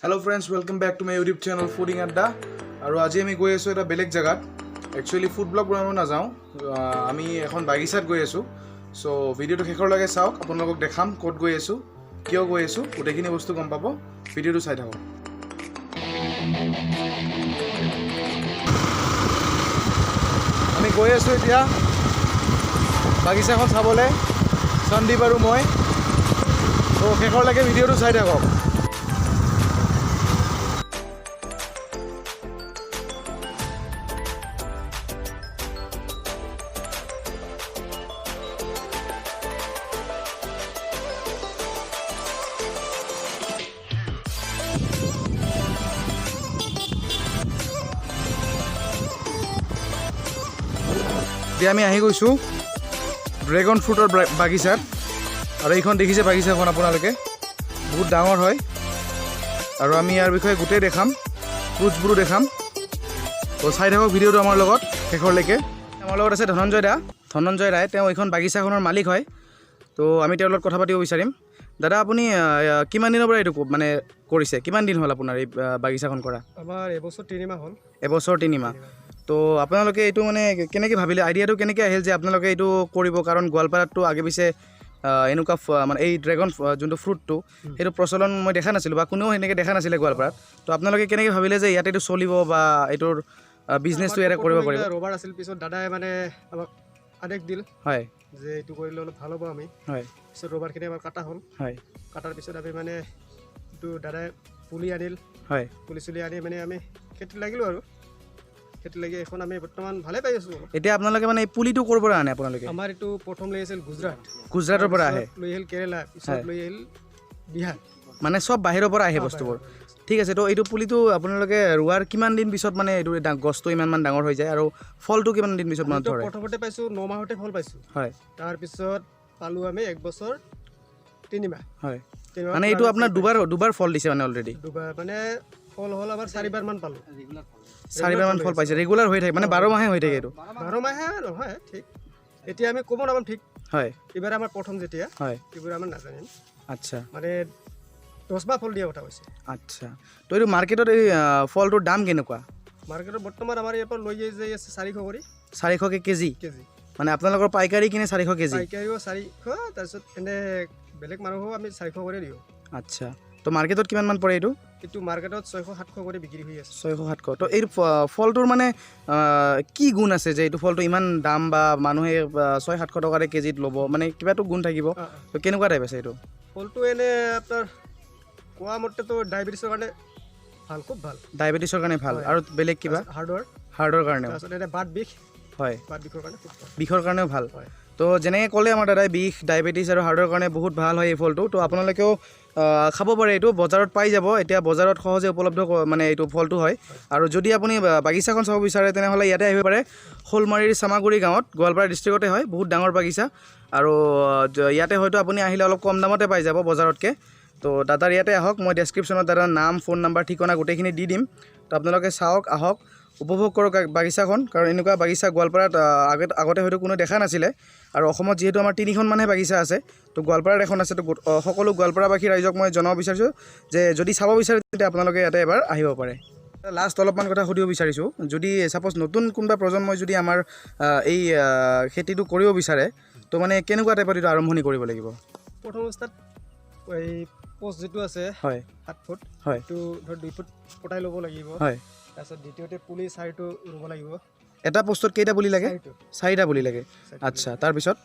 Hello friends, welcome back to my YouTube channel Fooding Adda. আৰু আজি আমি গৈ আছো এটা বেলেগ জায়গাত একচুয়ালি ফুড ব্লগ বনাব না যাও আমি এখন বাগিচাত গৈ আছো সো ভিডিওটো শেষৰ লাগে চাওক আপোনালোকক দেখাম ক'ত গৈ আছো কিয় গৈ আছো গোটেইখিনি বস্তু গম পাব ভিডিওটো চাই থাকক আমি গৈ আছো এতিয়া বাগিচাখন চাবলৈ সন্দীপ আৰু মই তো শেষৰ লাগে ভিডিওটো চাই থাকক আমি আহি গৈছো ড্ৰেগন ফ্ৰুটৰ বাগিচাত আৰু এইখন দেখিছে বাগিচাখন আপোনালোকে বহুত ডাঙৰ হয় আৰু আমি ইয়াৰ বিষয়ে গোটেই দেখাম ফ্ৰুটছবোৰো দেখাম তো চাই থাকক ভিডিওটো আমাৰ লগত শেষৰলৈকে আমাৰ লগত আছে ধনঞ্জয় ৰায় তেওঁ এইখন বাগিচাখনৰ মালিক হয় তো আমি তেওঁৰ লগত কথা পাতিব বিচাৰিম দাদা আপুনি কিমান দিনৰ পৰা এইটো মানে কৰিছে কিমান দিন হ'ল আপোনাৰ এই বাগিচাখন কৰা আমাৰ এবছৰ 3 মাহ হ'ল এবছৰ 3 মাহ তো আপোনালোকে এইটো মানে কেনেকৈ ভাবিলে আইডিয়াটো কেনেকৈ আহিল যে আপোনালোকে এইটো কৰিব কাৰণ গোৱালপাৰাতো আগে পিছে এনেকুৱা মানে এই ড্ৰেগন যোনটো ফ্ৰুটটো সেইটো প্ৰচলন মই দেখা নাছিলোঁ বা কোনেও সেনেকৈ দেখা নাছিলে গোৱালপাৰাত তো আপোনালোকে কেনেকৈ ভাবিলে যে ইয়াতে এইটো চলিব বা এইটোৰ বিজনেছটো ইয়াতে কৰিব পাৰিব ৰবাৰ আছিল পিছত দাদাই মানে আমাক আদেশ দিল হয় যে এইটো কৰিলে অলপ ভাল হ'ব আমি হয় পিছত ৰবাৰখিনি আমাৰ কাটা হ'ল হয় কাটাৰ পিছত আমি মানে এইটো দাদাই পুলি আনিল হয় পুলি চুলি আনি মানে আমি খেতিত লাগিলোঁ আৰু খেতি লাগি এখন আমি বৰ্তমান ভালে পাই আছোঁ এতিয়া আপোনালোকে মানে এই পুলিটো ক'ৰ পৰা আনে আপোনালোকে আমাৰ এইটো প্ৰথম লৈ আছিল গুজৰাটৰ পৰা আহে লৈ আহিল কেৰেলা পিছত লৈ আহিল বিহাৰ মানে চব বাহিৰৰ পৰা আহে বস্তুবোৰ ঠিক আছে তো এইটো পুলিটো আপোনালোকে ৰোৱাৰ কিমান দিন পিছত মানে এইটো গছটো ইমানমান ডাঙৰ হৈ যায় আৰু ফলটো কিমান দিন পিছত মানে ধৰে প্ৰথমতে পাইছোঁ 9 মাহতে ফল পাইছোঁ হয় তাৰপিছত পালোঁ আমি 1 বছৰ 3 মাহ হয় মানে এইটো আপোনাৰ দুবাৰ ফল দিছে মানে অলৰেডি দুবাৰ মানে ফল হ'ল আমাৰ 4বাৰ মান পালোঁ 4বাৰ মান ফল পাইছে ৰেগুলাৰ হৈ থাকে মানে 12 মাহে হৈ থাকে এইটো 12 মাহে নহয় ঠিক এতিয়া আমি ক'ব নাপাম ঠিক হয় এইবাৰ আমাৰ প্ৰথম যেতিয়া হয় এইবাৰ আমাৰ নাজানিম আচ্ছা মানে 10 মাহ ফল দিয়া কথা হৈছে আচ্ছা তো এইটো মাৰ্কেটত এই ফলটোৰ দাম কেনেকুৱা মাৰ্কেটত বৰ্তমান আমাৰ ইয়াৰ পৰা লৈ যাই আছে 400 কৰি 400 কেজি কেজি মানে আপোনালোকৰ পাইকাৰী কিনে 400 কেজি পাইকাৰীও 400 তাৰপিছত এনে বেলেগ মানুহো আমি 400 কৰি দিওঁ আচ্ছা তো মাৰ্কেটত কিমান মান পৰে এইটো এইটো মাৰ্কেটত 600-700 কৰি বিক্ৰী হৈ আছে 600-700 তো এই ফলটোৰ মানে কি গুণ আছে যে এইটো ফলটো ইমান দাম বা মানুহে 600-700 টকাৰে কেজিত ল'ব মানে কিবাটো গুণ থাকিব তো কেনেকুৱা টাইপ আছে এইটো ফলটো এনে আপোনাৰ কোৱা মতেতো ডায়েবেটিছৰ কাৰণে ভাল খুব ভাল ডায়েবেটিছৰ কাৰণে ভাল আৰু বেলেগ কিবা হাৰ্টৰ কাৰণেও এটা বাত বিষ হয় বাত বিষৰ কাৰণে খুব ভাল বিষৰ কাৰণেও ভাল হয় তো যেনেকৈ ক'লে আমাৰ দাদাই বিষ ডায়েবেটিছ আৰু হাৰ্টৰ কাৰণে বহুত ভাল হয় এই ফলটো তো আপোনালোকেও খাব পাৰে এইটো বজাৰত পাই যাব এতিয়া বজাৰত সহজে উপলব্ধ মানে এইটো ফলটো হয় আৰু যদি আপুনি বাগিচাখন চাব বিচাৰে তেনেহ'লে ইয়াতে আহিব পাৰে শ'লমাৰীৰ চামাগুৰি গাঁৱত গোৱালপাৰা ডিষ্ট্ৰিক্টতে হয় বহুত ডাঙৰ বাগিচা আৰু ইয়াতে হয়তো আপুনি আহিলে অলপ কম দামতে পাই যাব বজাৰতকৈ তো দাদাৰ ইয়াতে আহক মই ডেছক্ৰিপশ্যনত দাদাৰ নাম ফোন নাম্বাৰ ঠিকনা গোটেইখিনি দি দিম তো আপোনালোকে চাওক আহক উপভোগ কৰক বাগিচাখন কাৰণ এনেকুৱা বাগিচা গোৱালপাৰাত আগতে হয়তো কোনো দেখা নাছিলে আৰু অসমত যিহেতু আমাৰ 3খন মানহে বাগিচা আছে তো গোৱালপাৰাত এখন আছে তো সকলো গোৱালপাৰাবাসী ৰাইজক মই জনাব বিচাৰিছোঁ যে যদি চাব বিচাৰে তেতিয়া আপোনালোকে ইয়াতে এবাৰ আহিব পাৰে লাষ্ট অলপমান কথা সুধিব বিচাৰিছোঁ যদি ছাপ'জ নতুন কোনোবা প্ৰজন্মই যদি আমাৰ এই খেতিটো কৰিব বিচাৰে তো মানে কেনেকুৱা টাইপত এইটো আৰম্ভণি কৰিব লাগিব প্ৰথম অৱস্থাত এই পোষ্ট যিটো আছে হয় 7 ফুট হয় এইটো ধৰ 2 ফুট পটাই ল'ব লাগিব হয় তাৰপিছত দ্বিতীয়তে পুলি 4টো ৰুব লাগিব এটা পোষ্টত কেইটা পুলি লাগে 4টা পুলি লাগে আচ্ছা তাৰপিছত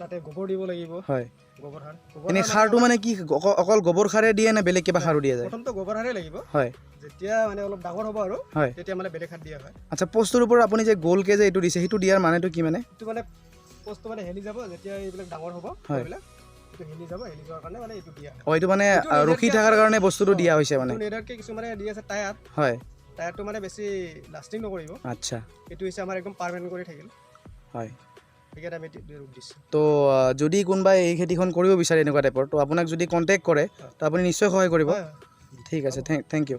তাতে গোবৰ দিব লাগিব হয় গোবৰ সাৰ এনেই সাৰটো মানে কি অকল গোবৰ সাৰে দিয়ে নে বেলেগ কিবা সাৰো দিয়া যায় প্ৰথমটো গোবৰ সাৰে লাগিব হয় যেতিয়া মানে অলপ ডাঙৰ হ'ব আৰু হয় তেতিয়া মানে বেলেগ সাৰ দিয়া হয় আচ্ছা পোষ্টৰ ওপৰত আপুনি যে গ'লকে যে এইটো দিছে সেইটো দিয়াৰ মানেটো কি মানে এইটো মানে পোষ্টটো মানে হেলি যাব যেতিয়া এইবিলাক ডাঙৰ হ'ব এইবিলাক এইটো হেলি যাব হেলি যোৱাৰ কাৰণে মানে এইটো দিয়া এইটো মানে ৰখি থকাৰ কাৰণে বস্তুটো দিয়া হৈছে মানে নেদাৰকে কিছুমানে দি আছে টায়াৰ হয় টায়াৰটো মানে বেছি লাষ্টিং নকৰিব আচ্ছা এইটো হৈছে আমাৰ একদম পাৰ্মানেণ্ট কৰি থাকিল হয় সেইকাৰণে আমি ৰুপ দিছোঁ তো যদি কোনোবাই এই খেতিখন কৰিব বিচাৰে এনেকুৱা টাইপৰ তো আপোনাক যদি কণ্টেক্ট কৰে তো আপুনি নিশ্চয় সহায় কৰিব ঠিক আছে থেংক ইউ